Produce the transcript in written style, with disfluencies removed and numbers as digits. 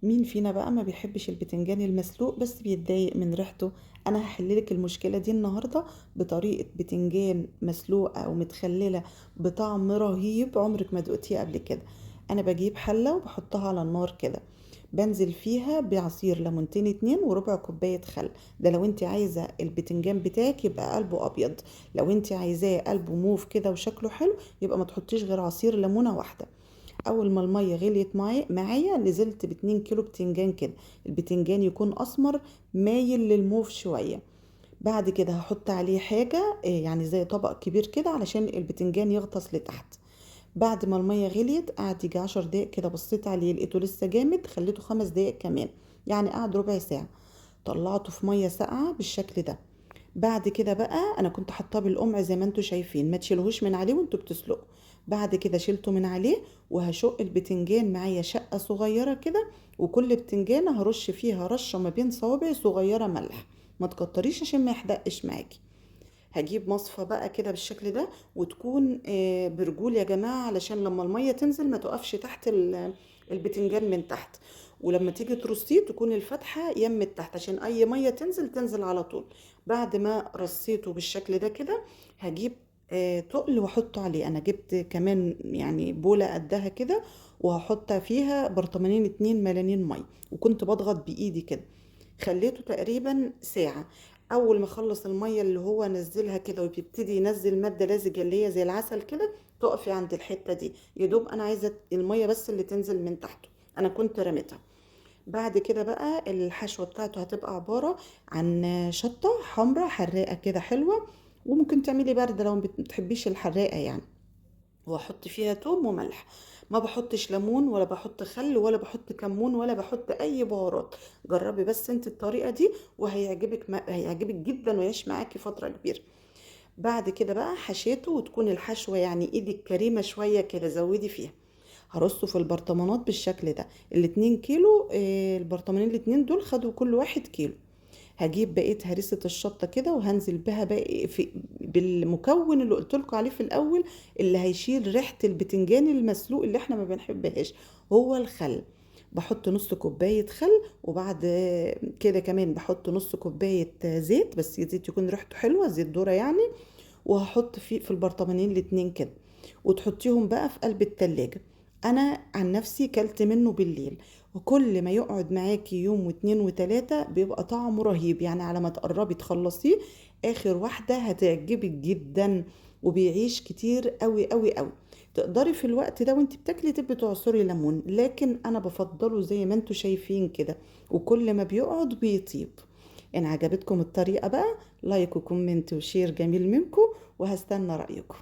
مين فينا بقى ما بيحبش البتنجان المسلوق بس بيتضايق من ريحته؟ انا هحللك المشكلة دي النهاردة بطريقة بتنجان مسلوقة او متخللة بطعم رهيب عمرك ما دقتيه قبل كده. انا بجيب حلة وبحطها على النار كده، بنزل فيها بعصير ليمونتين اتنين وربع كوباية خل. ده لو انت عايزة البتنجان بتاعك يبقى قلبه ابيض، لو انت عايزاه قلبه موف كده وشكله حلو يبقى ما تحطيش غير عصير ليمونة واحدة. اول ما الميه غليت معايا نزلت ب2 كيلو بتنجان كده. البتنجان يكون اسمر مايل للموف شويه. بعد كده هحط عليه حاجه يعني زي طبق كبير كده علشان البتنجان يغطس لتحت. بعد ما الميه غليت قعد يجي 10 دقايق كده، بصيت عليه لقيته لسه جامد، خليته 5 دقايق كمان، يعني قعد ربع ساعه. طلعته في ميه ساقعه بالشكل ده. بعد كده بقى انا كنت حاطاه بالقمع زي ما انتوا شايفين، ما تشيلوهوش من عليه وانتوا بتسلقوا. بعد كده شيلته من عليه وهشق البتنجان معايا شقة صغيرة كده، وكل بتنجانة هرش فيها رشة ما بين صوابعي صغيرة ملح، ما تكتريش عشان ما يحدقش معاكي. هجيب مصفى بقى كده بالشكل ده، وتكون برجول يا جماعة علشان لما المية تنزل ما تقفش تحت البتنجان من تحت. ولما تيجي ترصيه تكون الفتحة يمت تحت عشان اي مية تنزل على طول. بعد ما رصيته بالشكل ده كده هجيب تقل واحطه عليه. انا جبت كمان يعني بولة قدها كده، وهحط فيها برطمانين اتنين مليانين مية، وكنت بضغط بايدي كده. خليته تقريبا ساعة. اول ما اخلص الميه اللي هو نزلها كده وبيبتدي ينزل ماده لزجه اللي هي زي العسل كده، تقفي عند الحته دي يا دوب، انا عايزه الميه بس اللي تنزل من تحته، انا كنت رميتها. بعد كده بقى الحشوه بتاعته هتبقى عباره عن شطه حمراء حراقه كده حلوه، وممكن تعملي بارده لو ما بتحبيش الحراقه يعني، واحط فيها توم وملح. ما بحطش ليمون ولا بحط خل ولا بحط كمون ولا بحط اي بهارات. جربي بس انت الطريقه دي وهيعجبك، هيعجبك جدا ويعيش معاكي فتره كبيره. بعد كده بقى حشيته، وتكون الحشوه يعني ايدك كريمه شويه كده زودي فيها. هرصه في البرطمانات بالشكل ده. ال2 كيلو البرطمانين الاتنين دول خدوا كل واحد كيلو. هجيب بقية هريسة الشطة كده وهنزل بها باقي بالمكون اللي قلت لكم عليه في الأول، اللي هيشيل ريحة البتنجان المسلوق اللي احنا ما بنحبهاش، هو الخل. بحط نص كوباية خل، وبعد كده كمان بحط نص كوباية زيت، بس زيت يكون ريحته حلوة، زيت ذرة يعني. وهحط في البرطمانين الاتنين كده، وتحطيهم بقى في قلب التلاجة. انا عن نفسي كلت منه بالليل، وكل ما يقعد معاكي يوم واتنين وتلاتة بيبقى طعمه رهيب، يعني على ما تقربي تخلصيه اخر واحدة هتعجبك جدا، وبيعيش كتير قوي قوي قوي. تقدري في الوقت ده وانت بتاكلي تبقي تعصري ليمون، لكن انا بفضله زي ما انتوا شايفين كده، وكل ما بيقعد بيطيب. ان عجبتكم الطريقة بقى لايك وكومنت وشير جميل منكم، وهستنى رأيكم.